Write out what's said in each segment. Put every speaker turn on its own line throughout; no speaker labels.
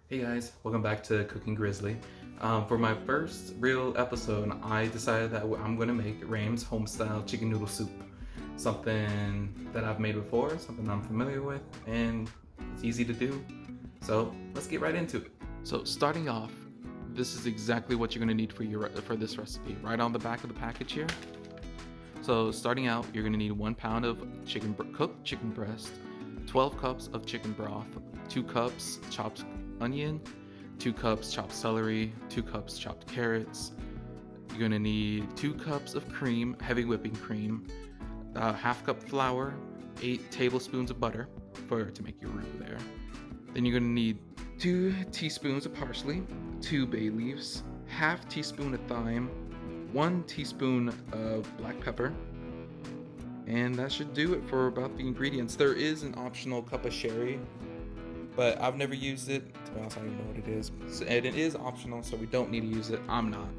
Hey guys, welcome back to Cooking Grizzly. For my first real episode, I decided that I'm going to make Reames Homestyle chicken noodle soup. Something that I've made before, something I'm familiar with, and it's easy to do. So let's get right into it. So starting off, this is exactly what you're going to need for this recipe. Right on the back of the package here. So starting out, you're going to need 1 pound of cooked chicken breast, 12 cups of chicken broth, 2 cups chopped onion, 2 cups chopped celery, 2 cups chopped carrots. You're gonna need 2 cups of cream, heavy whipping cream, half cup flour, 8 tablespoons of butter to make your roux there. Then you're gonna need 2 teaspoons of parsley, 2 bay leaves, half teaspoon of thyme, 1 teaspoon of black pepper, and that should do it for about the ingredients. There is an optional cup of sherry, but I've never used it. To be honest, I don't even know what it is. And it is optional, so we don't need to use it. I'm not.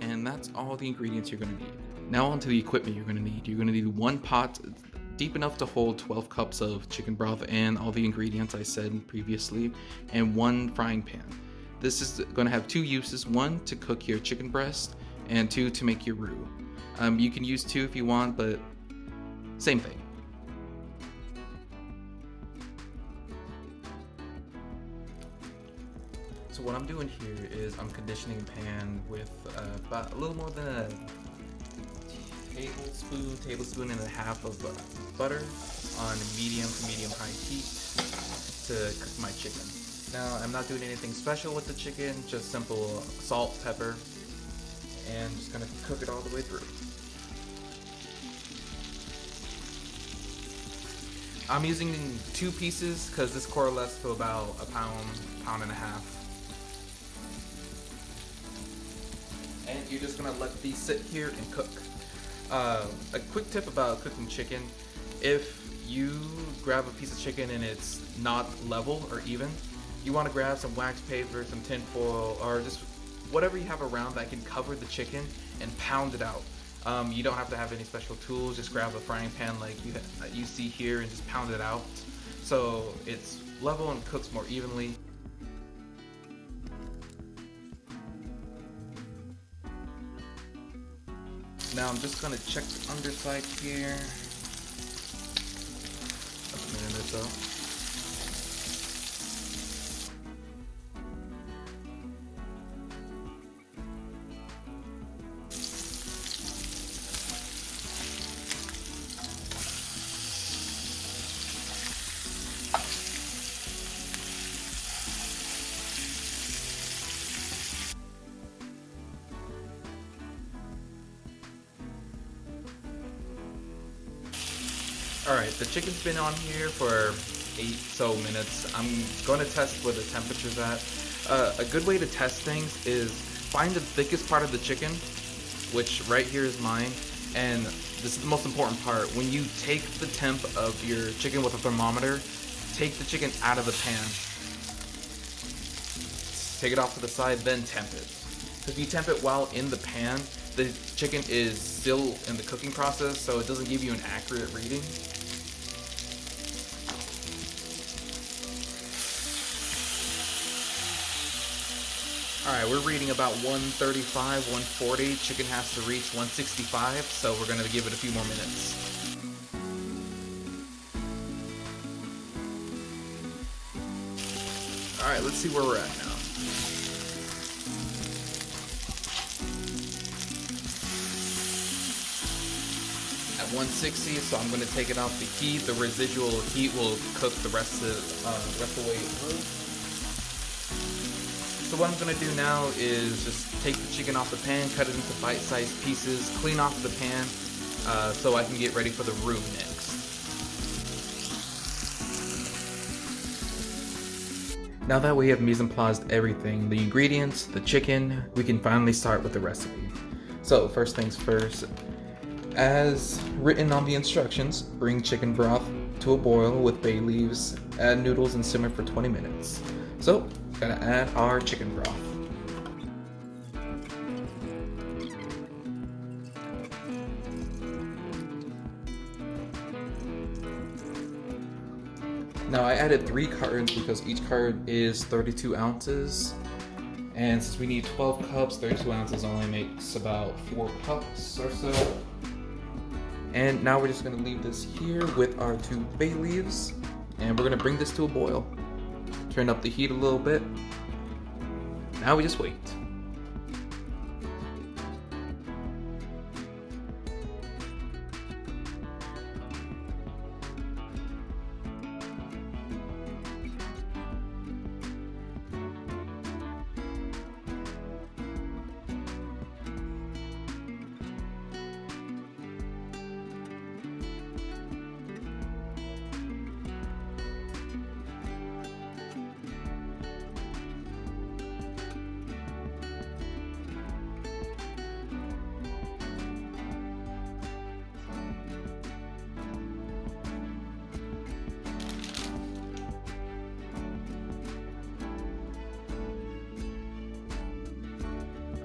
And that's all the ingredients you're gonna need. Now onto the equipment you're gonna need. You're gonna need 1 pot deep enough to hold 12 cups of chicken broth and all the ingredients I said previously, and 1 frying pan. This is gonna have 2 uses, 1 to cook your chicken breast, and 2 to make your roux. You can use 2 if you want, but same thing. So what I'm doing here is I'm conditioning a pan with about a little more than a tablespoon and a half of butter on medium to medium high heat to cook my chicken. Now I'm not doing anything special with the chicken, just simple salt, pepper, and just gonna cook it all the way through. I'm using 2 pieces because this correlates to about a pound and a half. And you're just gonna let these sit here and cook. A quick tip about cooking chicken: if you grab a piece of chicken and it's not level or even, you want to grab some wax paper, some tin foil, or just whatever you have around that can cover the chicken and pound it out. You don't have to have any special tools. Just grab a frying pan like you see here and just pound it out so it's level and cooks more evenly. Now I'm just gonna check the underside here. A minute or so. Alright, the chicken's been on here for 8 so minutes. I'm going to test where the temperature's at. A good way to test things is find the thickest part of the chicken, which right here is mine, and this is the most important part. When you take the temp of your chicken with a thermometer, take the chicken out of the pan. Take it off to the side, then temp it. If you temp it while in the pan, the chicken is still in the cooking process, so it doesn't give you an accurate reading. Alright, we're reading about 135, 140. Chicken has to reach 165, so we're going to give it a few more minutes. Alright, let's see where we're at now. At 160, so I'm going to take it off the heat. The residual heat will cook the rest of the way through. So what I'm going to do now is just take the chicken off the pan, cut it into bite-sized pieces, clean off the pan so I can get ready for the roux next. Now that we have mise en place everything, the ingredients, the chicken, we can finally start with the recipe. So first things first, as written on the instructions, bring chicken broth to a boil with bay leaves, add noodles and simmer for 20 minutes. So, gotta add our chicken broth. Now I added 3 cartons because each carton is 32 ounces. And since we need 12 cups, 32 ounces only makes about 4 cups or so. And now we're just gonna leave this here with our 2 bay leaves. And we're gonna bring this to a boil. Turn up the heat a little bit. Now we just wait.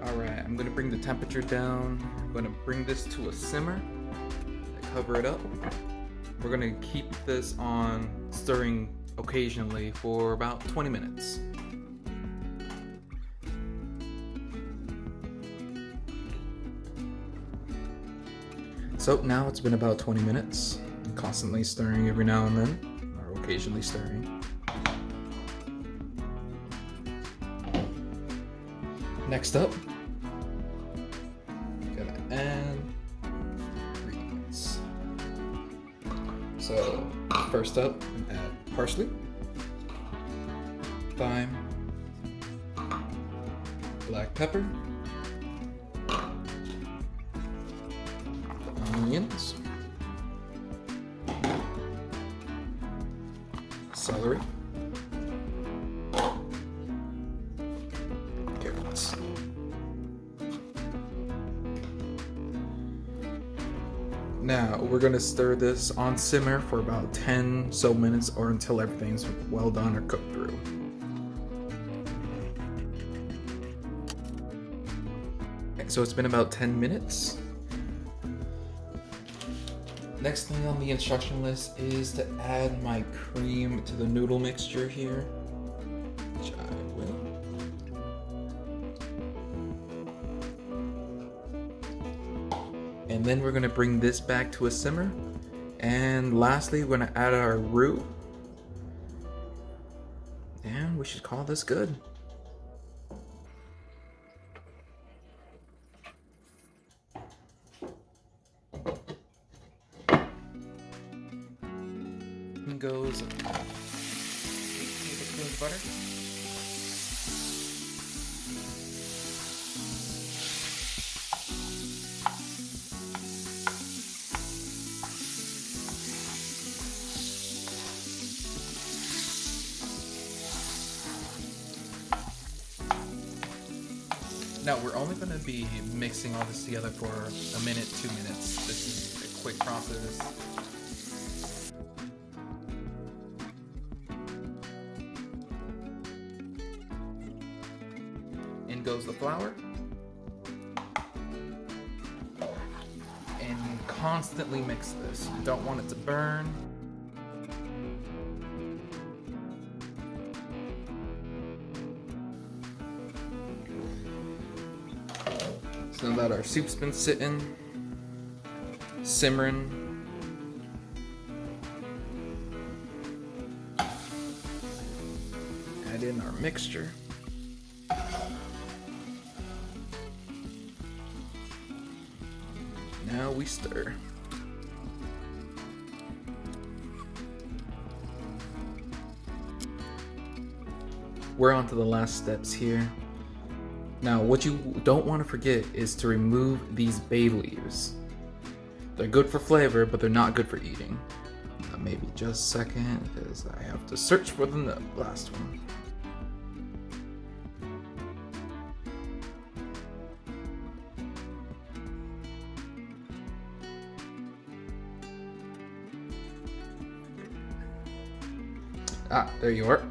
Alright, I'm gonna bring the temperature down. I'm gonna bring this to a simmer. Cover it up. We're gonna keep this on stirring occasionally for about 20 minutes. So now it's been about 20 minutes. I'm constantly stirring every now and then, or occasionally stirring. Next up, gonna add ingredients. So first up, add parsley, thyme, black pepper, onions, celery, carrots. Now we're gonna stir this on simmer for about 10 so minutes or until everything's well done or cooked through. Okay, so it's been about 10 minutes. Next thing on the instruction list is to add my cream to the noodle mixture here, which I will. And then we're gonna bring this back to a simmer. And lastly, we're gonna add our roux. And we should call this good. Goes 8 tablespoons of butter. Now we're only going to be mixing all this together for a minute, 2 minutes. This is a quick process. In goes the flour. And constantly mix this. You don't want it to burn. So now that our soup's been sitting, simmering, add in our mixture. Now we stir. We're on to the last steps here. Now, what you don't want to forget is to remove these bay leaves. They're good for flavor, but they're not good for eating. Maybe just a second, because I have to search for the last one. Ah, there you are.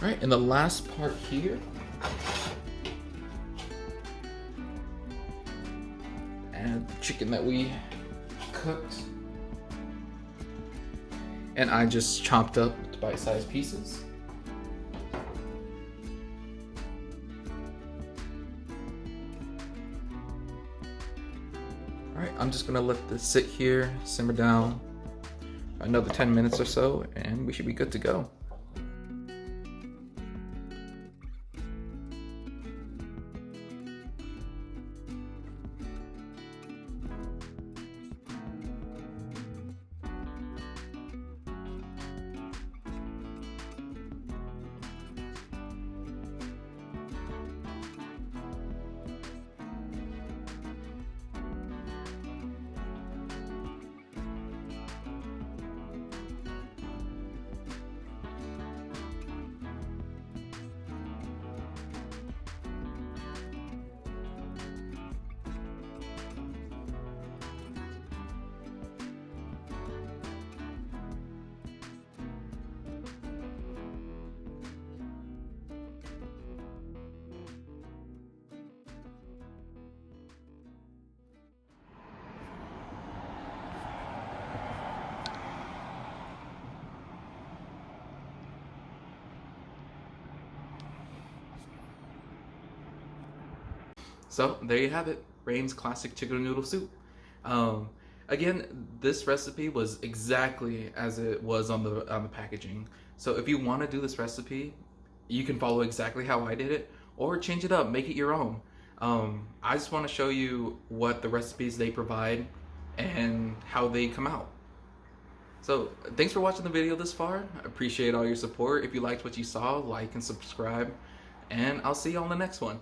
All right, and the last part here, add the chicken that we cooked. and I just chopped up bite-sized pieces. Alright, I'm just gonna let this sit here, simmer down another 10 minutes or so, and we should be good to go. So there you have it, Reames classic chicken noodle soup. Again, this recipe was exactly as it was on the packaging. So if you want to do this recipe, you can follow exactly how I did it, or change it up, make it your own. I just want to show you what the recipes they provide and how they come out. So thanks for watching the video this far. I appreciate all your support. If you liked what you saw, like and subscribe, and I'll see you on the next one.